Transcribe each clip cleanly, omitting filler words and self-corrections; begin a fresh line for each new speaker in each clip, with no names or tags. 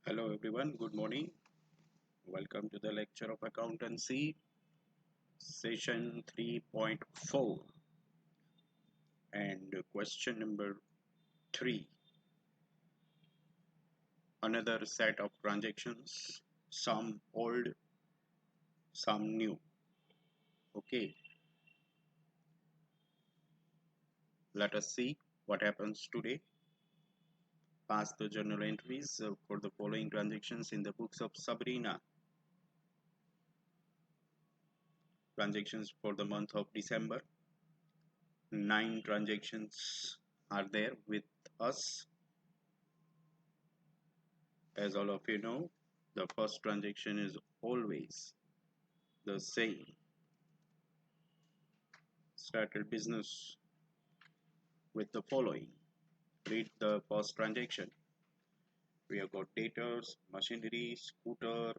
Hello everyone, good morning. Welcome to the lecture of accountancy, session 3.4 and question number 3. Another set of transactions, some old, some new. Okay, let us see what happens today. Pass the journal entries for the following transactions in the books of Sabrina. Transactions for the month of December. 9 transactions are there with us. As all of you know, the first transaction is always the same. Started business with the following. Read the first transaction. We have got debtors, machinery, scooter,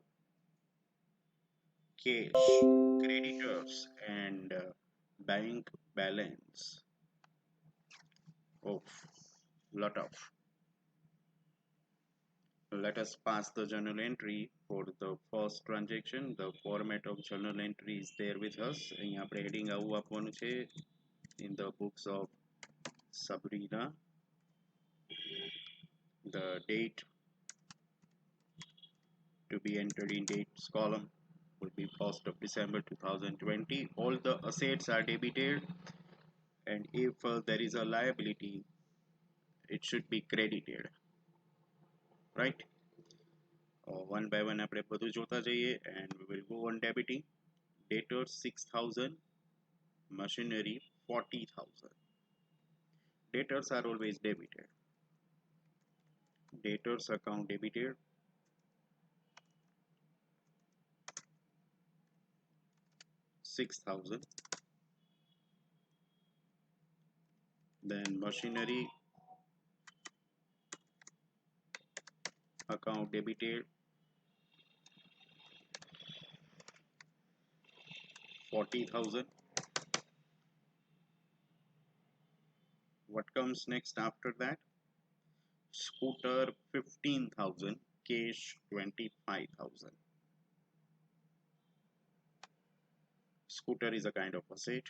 cash, creditors, and bank balance of lot of. Let us pass the journal entry for the first transaction. The format of journal entry is there with us. અહીંયા આપણે heading આવું આપવાનું છે in the books of Sabrina. The date to be entered in dates column will be 1st of December 2020. All the assets are debited, and if there is a liability, it should be credited, right? One by one આપણે બધું જોતા જઈએ, and we will go on debiting. Debtors 6,000, machinery 40,000. Debtors are always debited. Debtors account debited 6,000. Then machinery account debited 40,000. What comes next after that? Scooter 15,000, cash 25,000. Scooter is a kind of asset.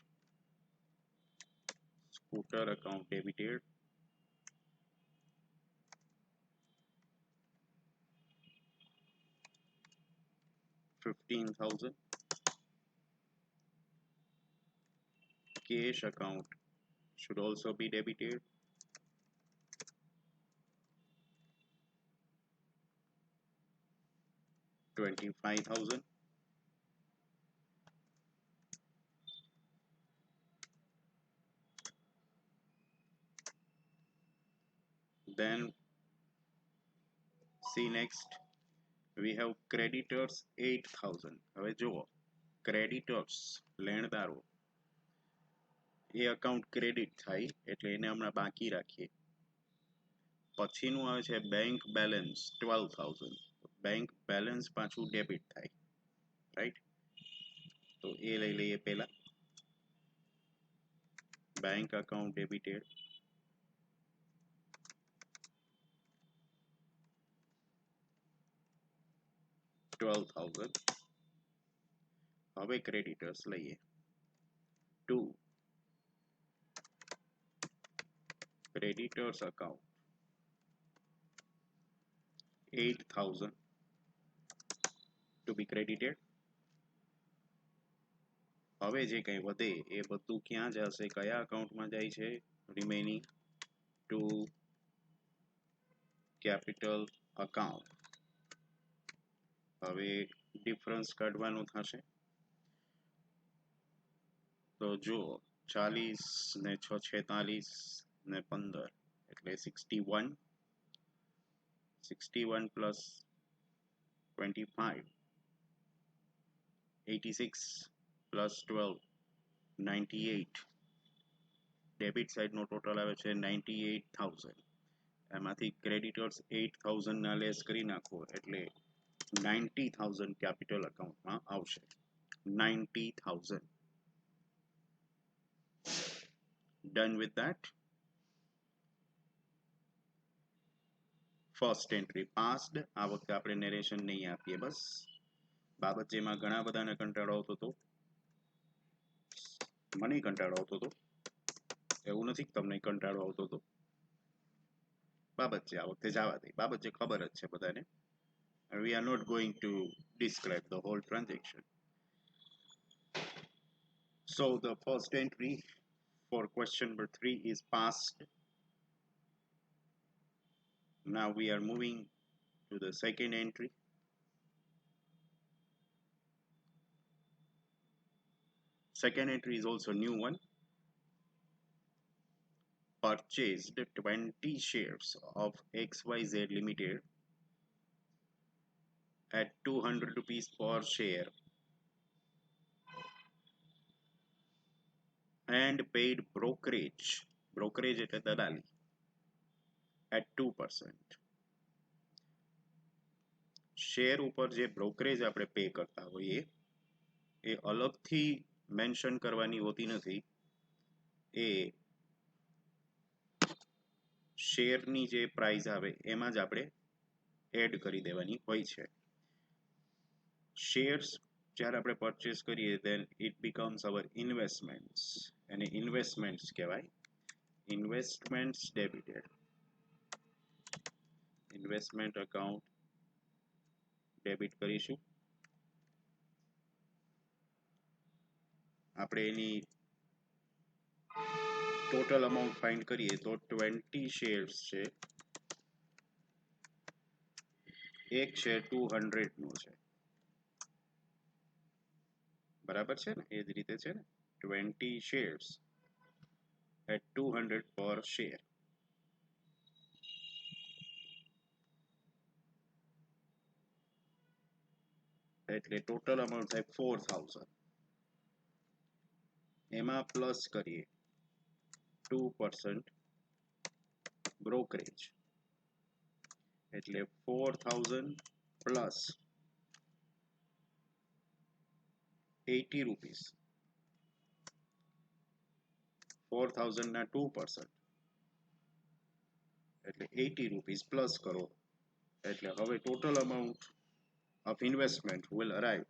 Scooter account debited 15,000. Cash account should also be debited 25,000. Then see next, we have creditors 8,000. હવે જુઓ, creditors લેણદારો એ account credit થાય એટલે એને હમણાં બાકી રાખીએ. પછીનું આવે છે bank balance 12,000. bank balance પાછું debit થાય, right? તો એ લઈ લઈએ પહેલા. bank account debited 12,000. હવે creditors લઈએ 2. creditors account 8,000 to be credited. હવે જે કંઈ વધે એ બધું ક્યાં જશે, કયા અકાઉન્ટમાં જાય છે? Remaining to capital account. હવે ડિફરન્સ કાઢવાનું થશે. તો જુઓ, 40 ને 6 46 ને 15 એટલે 61. 61 પ્લસ 25 86 પ્લસ 12 98. ડેબિટ સાઇડનો ટોટલ આવે છે 98,000. એમાંથી ક્રેડિટર્સ 8,000 ના લેસ કરી નાખો એટલે 90,000 કેપિટલ અકાઉન્ટમાં આવશે. 90,000. Done with that. First entry passed. આ વખતે આપણે નેરેશન નહીં આપીએ. બસ બાબત જેમાં ઘણા બધાને કંટાળો આવતો હતો, મને કંટાળો આવતો હતો, એવું નથી કે તમને કંટાળો આવતો હતો. બાબત છે આ વખતે જવા દે. બાબત જે ખબર જ છે બધાને. We are not going to describe the whole transaction. So the first entry for question number 3 is passed. Now we are moving to the second entry. Second entry is also new one. Purchased 20 shares of XYZ Limited at 200 rupees per share and paid brokerage એટલે દલાલી at 2%. Share ઉપર જે brokerage આપણે pay કરતા હોઈએ એ અલગથી mention કરવાની હોતી નથી. એ શેરની જે પ્રાઇસ આવે એમાં જ આપણે એડ કરી દેવાની હોય છે. શેર્સ જ્યારે આપણે પરચેસ કરીએ then it becomes our investments. એને ઇન્વેસ્ટમેન્ટ્સ કહેવાય. ઇન્વેસ્ટમેન્ટ્સ ડેબિટેડ. ઇન્વેસ્ટમેન્ટ અકાઉન્ટ ડેબિટ કરીશું. આપણે એની ટોટલ અમાઉન્ટ ફાઇન્ડ કરીએ તો 20 શેર્સ છે. એક શેર 200 નું છે. બરાબર છે ને? એ જ રીતે છે ને? 20 shares at 200 per share. એટલે ટોટલ અમાઉન્ટ થાય 4000. એમાં પ્લસ કરીએ 2% બ્રોકરેજ એટલે 4000 પ્લસ 80 રૂપીસ. 4000 ના 2% એટલે 80 રૂપીસ પ્લસ કરો એટલે હવે total amount of investment will arrive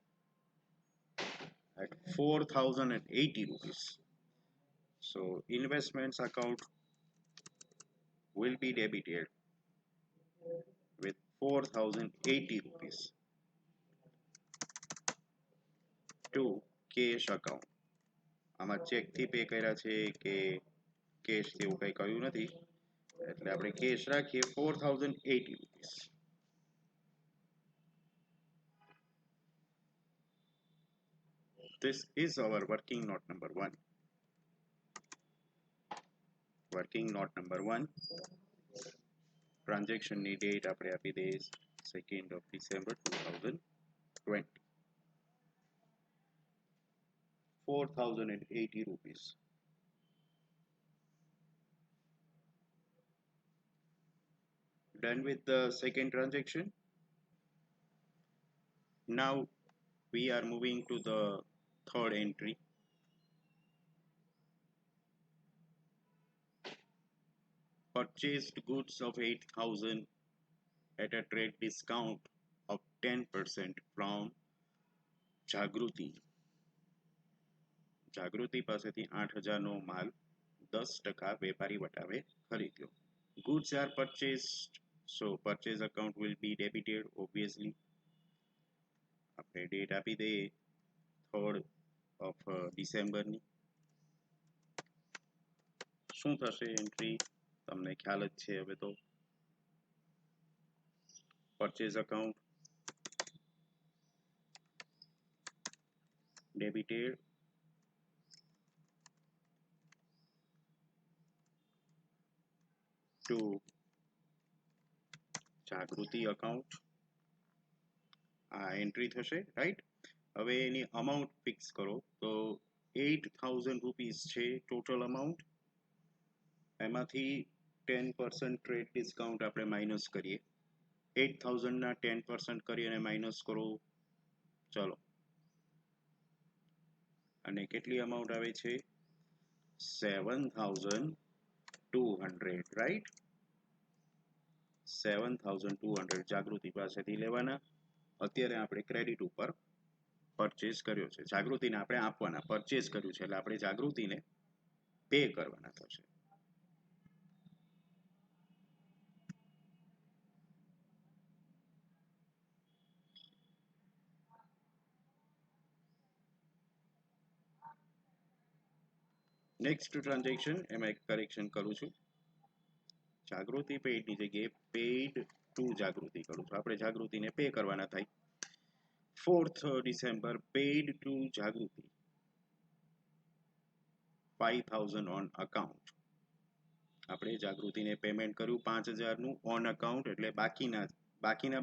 at 4080 rupees. So investments account will be debited with 4080 rupees to cash account. આમાં ચેક થી પે કર્યા છે કે કેશ થી એવું કઈ કહ્યું નથી એટલે આપણે કેશ રાખીએ 4080 rupees. This is our working note number 1. Working note number 1. Transaction ની date આપણે આપી દઈએ 2nd of December 2020. 4080 rupees. Done with the second transaction. Now we are moving to the third entry. Purchased goods of 8000 at a trade discount of 10% from Jagruti. જાગૃતિ પાસેથી 8000 નો માલ 10% વેપારી વટાવે ખરીદ્યો. Goods are purchased, so purchase account will be debited obviously. આપણે date આપી દઈએ 3rd of December ની. શું થશે એન્ટ્રી તમને ખ્યાલ જ છે હવે તો. purchase account debited to Jagruti account. આ એન્ટ્રી થશે રાઈટ. હવે એની અમાઉન્ટ ફિક્સ કરો તો 8000 રૂપીસ છે ટોટલ અમાઉન્ટ. એમાંથી 10% ટ્રેડ ડિસ્કાઉન્ટ આપણે માઇનસ કરીએ. 8000 ના 10% કરી અને માઇનસ કરો. ચલો અને કેટલી અમાઉન્ટ આવે છે 7200 રાઈટ. 7,200 જાગૃતિ પાસેથી લેવાના. અત્યારે આપણે ક્રેડિટ ઉપર પરચેસ કર્યો છે. જાગૃતિને આપણે આપવાના, પરચેસ કર્યું છે એટલે આપણે જાગૃતિને પે કરવાના થશે. નેક્સ્ટ ટ્રાન્ઝેક્શન એમાં એક કરેક્શન કરું છું. જાગૃતિ પેઇડની જગ્યાએ પેઇડ ટુ જાગૃતિ કરું છું. આપણે જાગૃતિને પે કરવાના થાય. 4th December paid to Jagruti 5,000 on account. આપણે જાગૃતિને પેમેન્ટ કર્યું 5,000 નું ઓન અકાઉન્ટ, એટલે બાકીના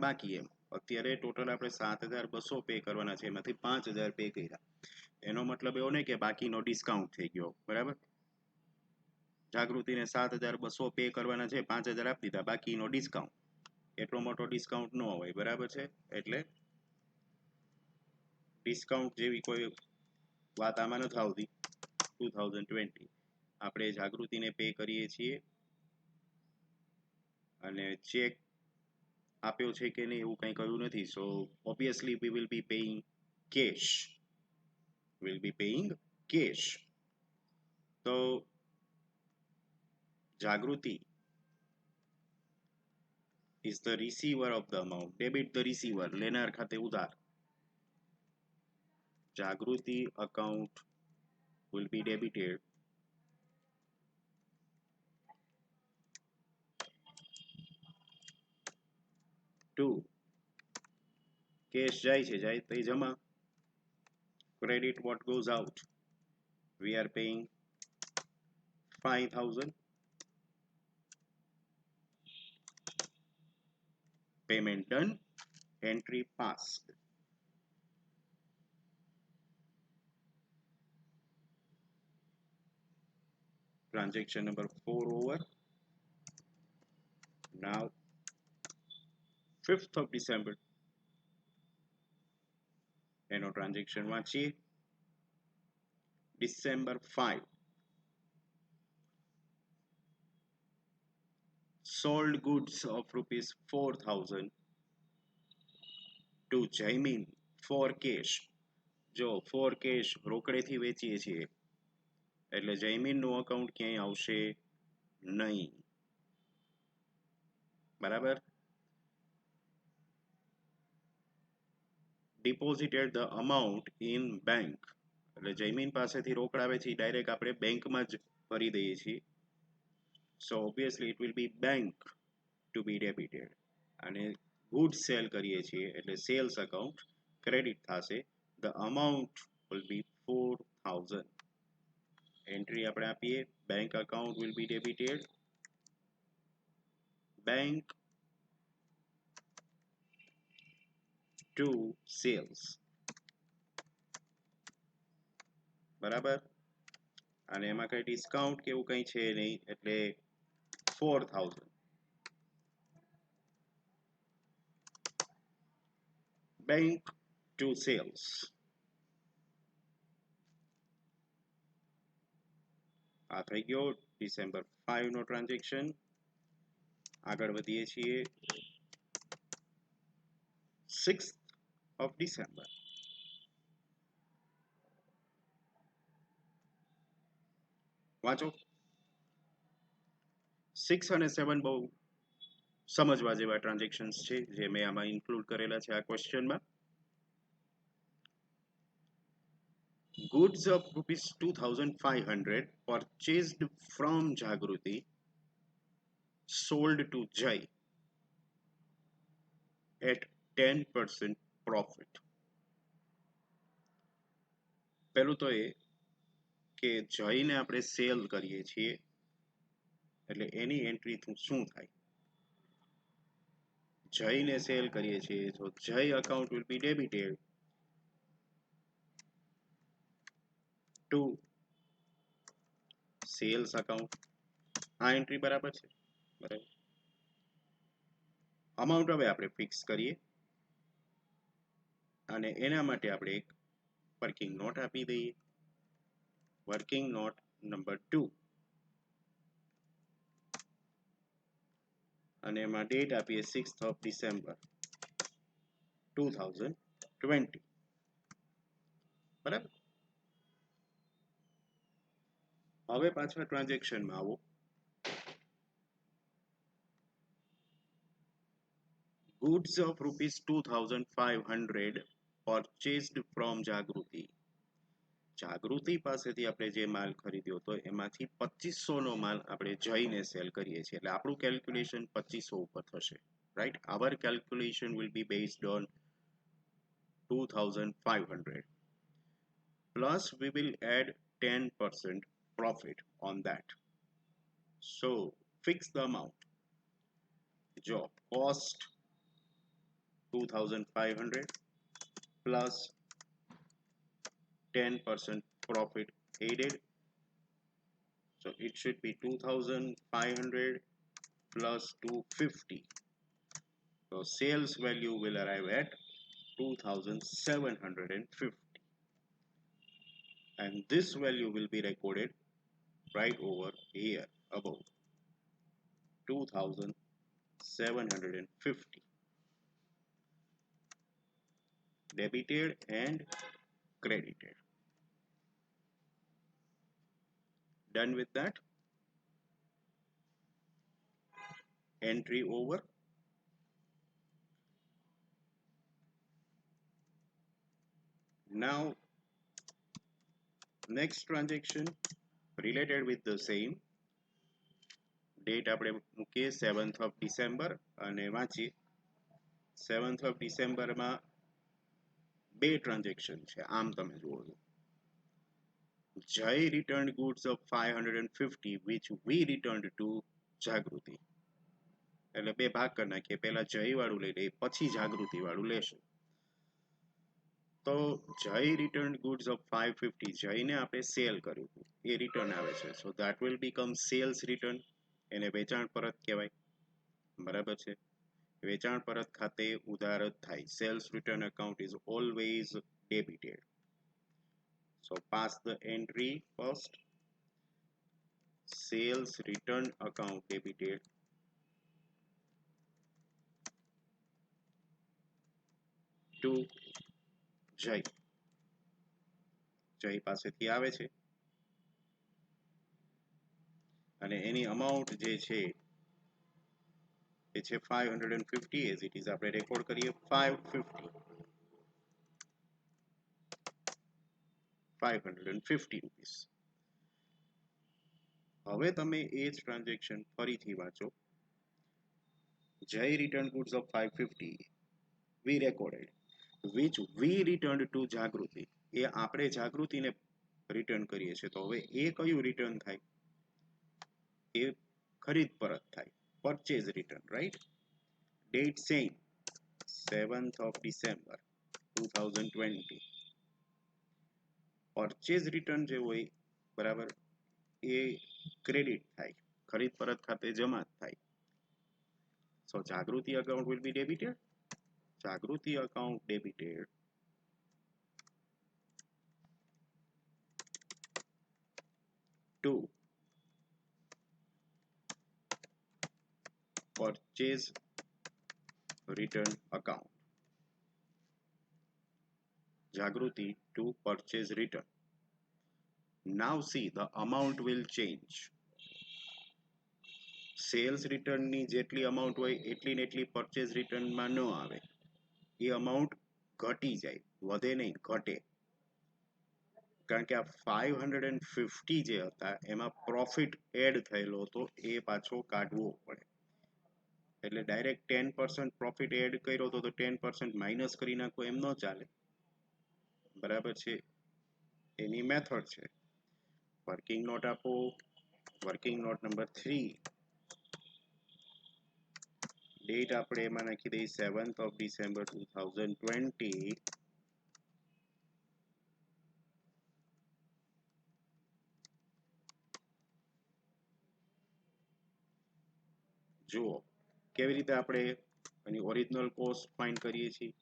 બાકી એમ. અત્યારે ટોટલ આપણે 7,200 પે કરવાના છે, એમાંથી 5,000 પે કર્યા. એનો મતલબ એવો નહીં કે બાકીનો ડિસ્કાઉન્ટ થઈ ગયો, બરાબર. જાગૃતિને 7,200 પે કરવાના છે, 5,000 આપી દીધા, બાકીનો ડિસ્કાઉન્ટ. એટલો મોટો ડિસ્કાઉન્ટ ન હોય, બરાબર છે. એટલે ડિસ્કાઉન્ટ જેવી કોઈ વાત આમાં નથી આવતી. 2020 આપણે જાગૃતિને પે કરીએ છીએ અને ચેક આપ્યો છે કે નહીં એવું કંઈ કહ્યું નથી. So obviously we will be paying cash. તો Jagruti is the receiver of the amount. Debit the receiver, લેનાર ખાતે ઉધાર. જાગૃતિ account will be debited to cash જાય છે, જાય તો જમા. Credit what goes out. We are paying 5,000. Payment done. Entry passed. Transaction number 4 over. Now 5th of December એનો transaction વાંચીએ. December 5 sold goods of rupees 4,000 to Jaimin for cash. જો 4 cash રોકડેથી વેચીએ છીએ એટલે જૈમિનનું અકાઉન્ટ ક્યાંય આવશે નહીં, બરાબર. Deposited the amount in bank. એટલે જૈમિન પાસેથી રોકડ આવે છે ડાયરેક્ટ આપણે બેંકમાં જ ભરી દઈએ છીએ. So obviously it will be bank to be debited. અને goods સેલ કરીએ છીએ એટલે સેલ્સ અકાઉન્ટ ક્રેડિટ થશે. The amount will be 4,000. Entry આપણે આપીએ. Bank account will be debited. Bank to sales, બરાબર. અને એમાં કઈ ડિસ્કાઉન્ટ કે એવું કઈ છે નહીં એટલે 4,000. Bank to sales. આ થઈ ગયો December 5 નો ટ્રાન્ઝેક્શન. આગળ વધીએ છીએ 6th of December. વાંચો. 6 અને 7 બહુ સમજવા જેવા ટ્રાન્ઝેક્શન્સ છે જે મેં આમાં ઇન્ક્લુડ કરેલા છે આ ક્વેશ્ચનમાં. Goods of rupees 2,500 purchased from Jagruti sold to Jai at 10% profit. પહેલું તો એ કે જયને આપણે સેલ કરીએ છીએ એટલે એની એન્ટ્રી શું થાય. જયને સેલ કરીએ છીએ તો Jay account will be debited to sales account. આ એન્ટ્રી બરાબર છે, બરાબર. અમાઉન્ટ હવે આપણે ફિક્સ કરીએ અને એના માટે આપણે એક વર્કિંગ નોટ આપી દઈએ. વર્કિંગ નોટ નંબર 2 અને એમાં ડેટ આપીએ 6th of December 2020. બરાબર. હવે પાછા ટ્રાન્ઝેક્શનમાં આવો. Goods of rupees 2500 purchased from જાગૃતિ. જાગૃતિ પાસેથી આપણે જે માલ ખરીદ્યો હતો એમાંથી 2500 નો માલ આપણે જઈને સેલ કરીએ છીએ, એટલે આપણું કેલ્ક્યુલેશન 2500 ઉપર થશે, right. our calculation will be based on 2500 plus we will add 10% profit on that. So fix the amount. જો cost 2500 plus 10% profit added, so it should be 2500 plus 250. So sales value will arrive at 2750, and this value will be recorded right over here above, 2750, debited and credited. Done with that. Entry over. Now next transaction related with the same date આપણે મૂકીએ 7th of December અને વાંચીએ 7th of December માં બે transaction છે. આમ તમે જુઓ છો, Jai returned goods of 550 which we returned to જાગૃતિ. એટલે બે ભાગ કરી નાખીએ, પહેલા જય વાળું લઈ લઈએ પછી જાગૃતિ વાળું લેશું. તો જય returned goods of 550, જયને આપણે સેલ કર્યું હતું એ રિટર્ન આવે છે. સો that will become sales return, એને વેચાણ પરત કહેવાય. બરાબર છે. વેચાણ પરત ખાતે ઉધાર જ થાય. Sales return account is always debited. So pass the entry first. Sales return account debited to જય. જય પાસેથી આવે છે અને એની અમાઉન્ટ જે છે એ છે 550, as it is આપણે રેકોર્ડ કરીએ 550 રૂપીસ. હવે તમે એ જ ટ્રાન્ઝેક્શન ફરીથી વાંચો. જય return goods of 550 we recorded which we returned to જાગૃતિ. એ આપણે જાગૃતિને રિટર્ન કરીએ છીએ. તો હવે એ કયું રિટર્ન થાય? એ ખરીદ પરત થાય, purchase return, right. Date same 7th of December 2020. Purchase return જે હોય બરાબર એ ક્રેડિટ થાય, ખરીદ પરત ખાતે જમા થાય. So Jagruti account will be debited. Jagruti account debited to purchase return account. Jagruti to purchase return. Now see the amount will change. Sales return ની જેટલી amount હોય એટલી ને એટલી purchase return માં ન આવે. એ amount ઘટી જાય, વધે નહીં, ઘટે. કારણ કે આ 550 જે હતા એમાં પ્રોફિટ એડ થયેલો હતો એ પાછો કાઢવો પડે. એટલે ડાયરેક્ટ 10% પ્રોફિટ એડ કર્યો હતો તો 10% માઇનસ કરી નાખો એમ ન ચાલે. બરાબર છે. એની મેથડ છે. વર્કિંગ નોટ આપો. વર્કિંગ નોટ નંબર 3, ડેટ આપણે એમાં નાખી દઈએ 7th of December 2020. જુઓ કેવી રીતે આપણે એની ઓરિજિનલ કોસ્ટ ફાઇન્ડ કરીએ છીએ.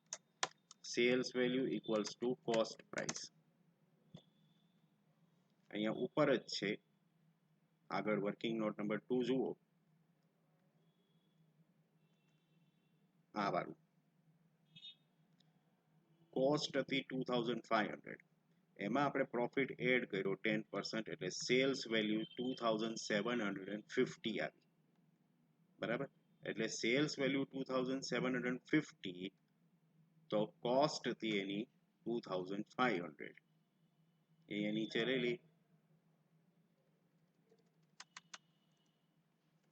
Sales value equals to cost price. અહીંયા ઉપર જ છે. આગળ વર્કિંગ નોટ નંબર 2 જુઓ. આ વાળું કોસ્ટ હતી 2500, એમાં આપણે પ્રોફિટ એડ કર્યો 10%, એટલે સેલ્સ વેલ્યુ 2750 આવી. બરાબર, એટલે સેલ્સ વેલ્યુ 2750, તો કોસ્ટ હતી એની 2500. એ નીચે રહેલી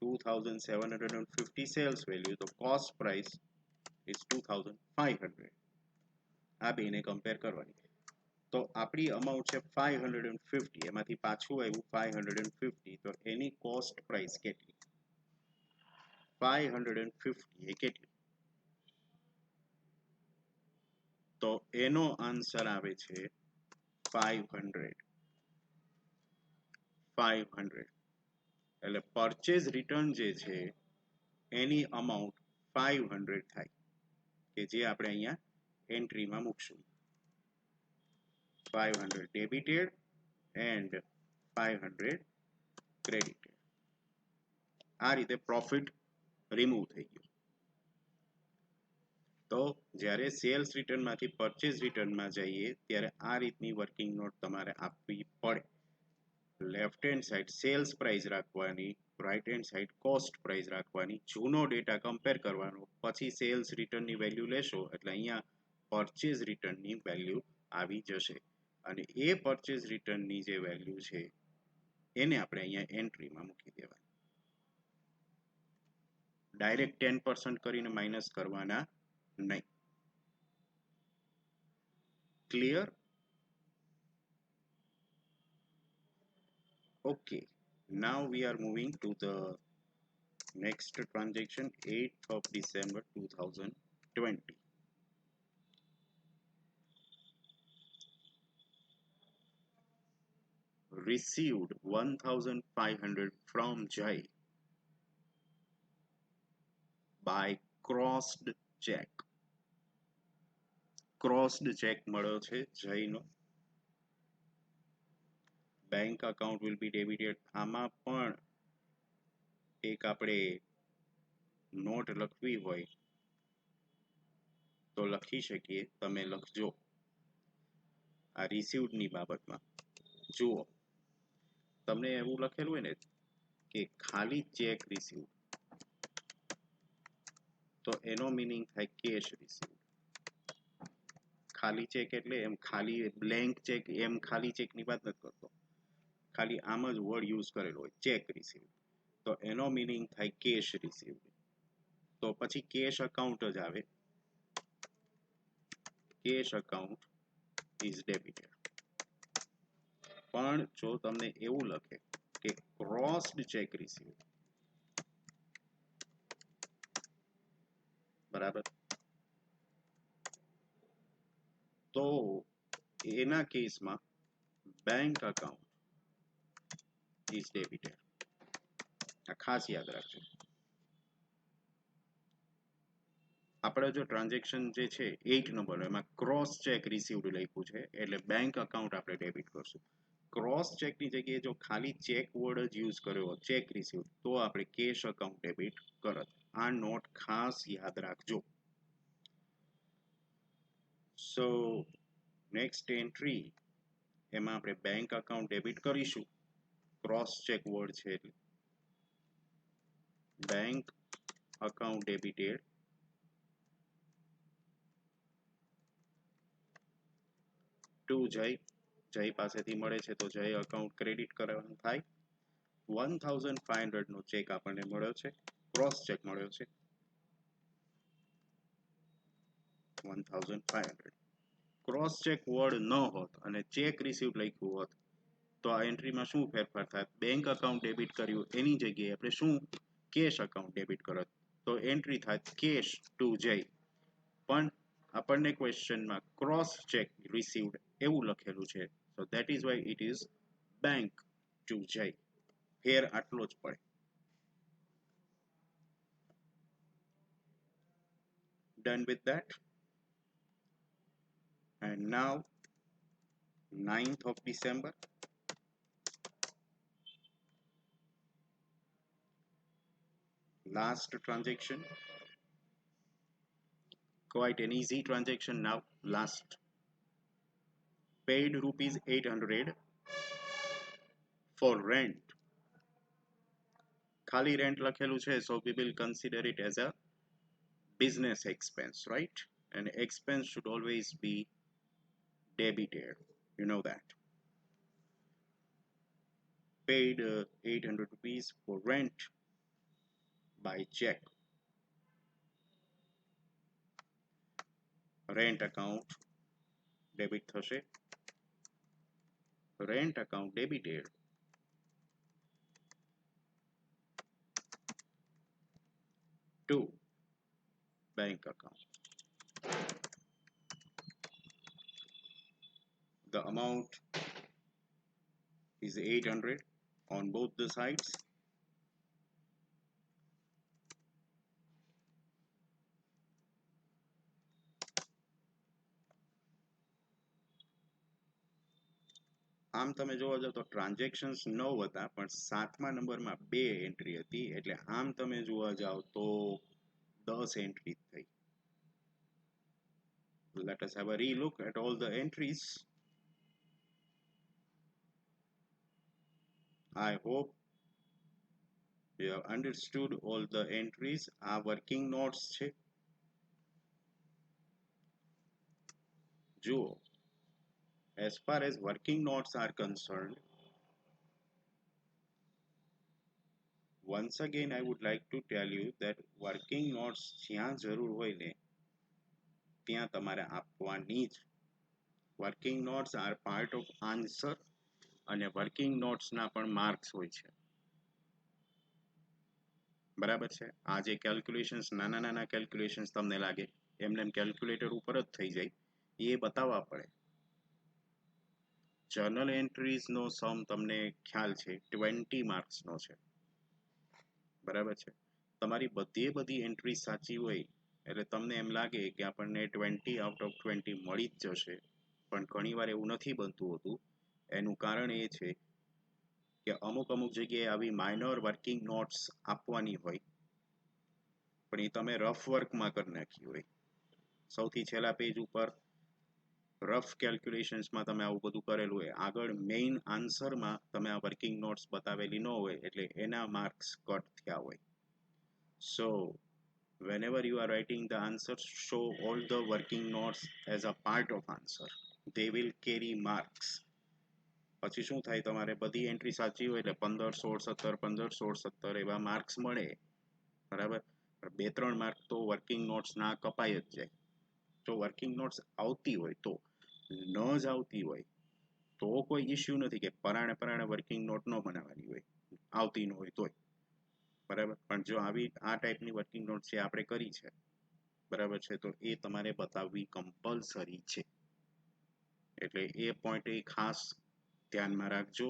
2750 sales value, તો cost price is 2500. આ બેને કમ્પેર કરવાની. તો આપણી અમાઉન્ટ છે 550, એમાંથી પાછું આવ્યું 550, તો એની કોસ્ટ પ્રાઇસ કેટલી? 550 એ કેટલી? તો એનો આન્સર આવે છે 500. 500 એટલે પરચેઝ રિટર્ન જે છે એની અમાઉન્ટ 500 થાય, કે જે આપણે અહીંયા એન્ટ્રીમાં મૂકશું. 500 ડેબિટેડ એન્ડ 500 ક્રેડિટેડ. આ રીતે પ્રોફિટ રિમૂવ થઈ ગયું. તો જ્યારે સેલ્સ રિટર્નમાંથી પરચેઝ રિટર્નમાં જઈએ ત્યારે આ રીતની વર્કિંગ નોટ તમારે આપવી પડે. Left hand side sales price રાખવાની, right hand side cost price રાખવાની, જૂનો ડેટા કમ્પેર કરવાનો, પછી સેલ્સ રિટર્નની વેલ્યુ લેશો એટલે અહીંયા પરચેઝ રિટર્નની વેલ્યુ આવી જશે, અને એ પરચેઝ રિટર્નની જે વેલ્યુ છે એને આપણે અહીંયા એન્ટ્રીમાં મૂકી દેવાની. ડાયરેક્ટ 10% કરીને માઇનસ કરવાના નહીં. Clear? Okay, now we are moving to the next transaction, 8th of December 2020. Received 1500 from Jai by crossed check. Crossed check મળ્યો છે જયનો. Bank account will be debited. આમાં પણ એક આપણે નોટ લખવી હોય તો લખી શકીએ. તમે લખજો આ રિસીવ્ડ ની બાબતમાં. જુઓ, તમને એવું લખેલું હોય ને કે ખાલી ચેક રિસીવ, તો એનો મીનિંગ થાય કેશ રિસીવ. ખાલી ચેક એટલે એમ ખાલી બ્લેન્ક ચેક, એમ ખાલી ચેકની વાત નથી કરતો, ખાલી આમ જ વર્ડ યુઝ કરેલો હોય ચેક રિસીવ, તો એનો મીનિંગ થાય કેશ રિસીવ. તો પછી કેશ અકાઉન્ટ જ આવે. Cash account is debited. પણ જો તમને એવું લખે કે ક્રોસ્ડ ચેક રિસીવ, બરાબર, તો એના કેસમાં બેંક અકાઉન્ટ ઇઝ ડેબિટેડ. આ ખાસ યાદ રાખજો. આપણે જો ટ્રાન્ઝેક્શન જે છે 8 નંબર, એમાં ક્રોસ ચેક રિસીવ્ડ લખ્યું છે એટલે બેંક અકાઉન્ટ આપણે ડેબિટ કરશું. ક્રોસ ચેકની જગ્યાએ જો ખાલી ચેક વર્ડ જ યુઝ કર્યો હોત ચેક રિસીવ્ડ, તો આપણે કેશ અકાઉન્ટ ડેબિટ કરત. આ નોટ ખાસ યાદ રાખજો. સો નેક્સ્ટ એન્ટ્રી, એમાં આપણે બેંક અકાઉન્ટ ડેબિટ કરીશું. ક્રોસ ચેક વર્ડ છે એટલે બેંક અકાઉન્ટ ડેબિટેડ ટુ જય. જય પાસેથી મળે છે તો જય અકાઉન્ટ ક્રેડિટ કરવાનું થાય. 1500 નો ચેક આપણને મળ્યો છે, ક્રોસ ચેક મળ્યો છે 1500. ક્રોસ ચેક વર્ડ ન હોત અને ચેક રિસીવ લખ્યું હોત તો આ એન્ટ્રીમાં શું ફેરફાર થાય? બેંક અકાઉન્ટ ડેબિટ કર્યું એની જગ્યાએ આપણે શું કેશ અકાઉન્ટ ડેબિટ કરત, તો એન્ટ્રી થાય કેશ ટુ જય. પણ આપણને ક્વેશ્ચનમાં ક્રોસ ચેક રિસીવ્ડ એવું લખેલું છે, so that is why it is bank to jai. ફેર આટલો જ પડે. Done with that. And now 9th of December, last transaction, Quite an easy transaction now. Last, paid rupees 800 for rent. ખાલી rent લખેલું છે, so we will consider it as a business expense, right? And expense should always be debited. You know that. Paid 800 rupees for rent by check. Rent account debit થશે. Rent account debited. To bank account. The amount is 800 on both the sides. આમ તમે જોવા જાવ તો transactions 9 હતા, પણ 7મા નંબરમાં 2 entry હતી, એટલે આમ તમે જોવા જાવ તો 10 એન્ટ્રી થઈ. Let us have a relook at all the entries. I hope you have understood all the entries. આ working notes છે. જુઓ, as far as working notes are concerned, once again I would like to tell you that working notes જ્યાં જરૂર હોય ને ત્યાં તમારે આપવાની જ. Working notes are part of answer અને વર્કિંગ નોટ્સના પણ માર્ક્સ હોય છે. બરાબર છે? આ જે કેલ્ક્યુલેશન્સ, નાના નાના કેલ્ક્યુલેશન્સ તમને લાગે એમને કેલ્ક્યુલેટર ઉપર જ થઈ જાય, એ બતાવવા પડે. જર્નલ એન્ટ્રીઝનો સમ તમને ખ્યાલ છે 20 માર્ક્સનો છે. બરાબર છે? તમારી બધી એન્ટ્રી સાચી હોય એટલે તમને એમ લાગે કે આપણને 20 આઉટ ઓફ 20 મળી જ જશે, પણ ઘણીવાર એવું નથી બનતું હોતું. એનું કારણ એ છે કે અમુક જગ્યાએ આવી માઇનર વર્કિંગ નોટ્સ આપવાની હોય, પણ એ તમે રફ વર્કમાં કરી નાખી હોય. સૌથી છેલ્લા પેજ ઉપર રફ કેલ્ક્યુલેશન્સમાં તમે આવું બધું કરેલું હોય, આગળ મેઇન આન્સરમાં તમે આ વર્કિંગ નોટ્સ બતાવેલી ન હોય, એટલે એના માર્ક્સ કટ થયા હોય. So whenever you are writing the answers, show all the working notes as a part of answer. They will carry marks. પછી શું થાય, તમારે બધી એન્ટ્રી સાચી હોય એટલે 15, 16, 17, 15, 16, 17 એવા માર્ક્સ મળે. બરાબર? 2-3 માર્ક તો વર્કિંગ નોટ્સ ના કપાઈ જ જાય. જો વર્કિંગ નોટ્સ આવતી હોય તો, ન જ આવતી હોય તો કોઈ ઇશ્યુ નથી કે પરાણે વર્કિંગ નોટ ન બનાવવાની હોય, આવતી ન હોય તોય. બરાબર? પણ જો આવી આ ટાઈપની વર્કિંગ નોટ છે આપણે કરી છે, બરાબર છે, તો એ તમારે બતાવવી કમ્પલસરી છે. એટલે એ પોઈન્ટ એ ખાસ ધ્યાનમાં રાખજો.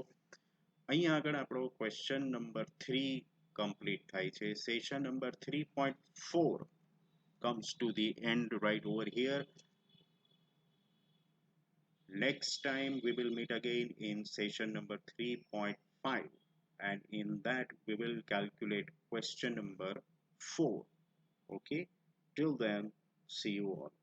અહીંયા આગળ આપણો ક્વેશ્ચન નંબર 3 કમ્પ્લીટ થાય છે. Session number 3.4 comes to the end right over here. Next time we will meet again in session number 3.5, and in that we will calculate question number 4. Okay, till then, see you all.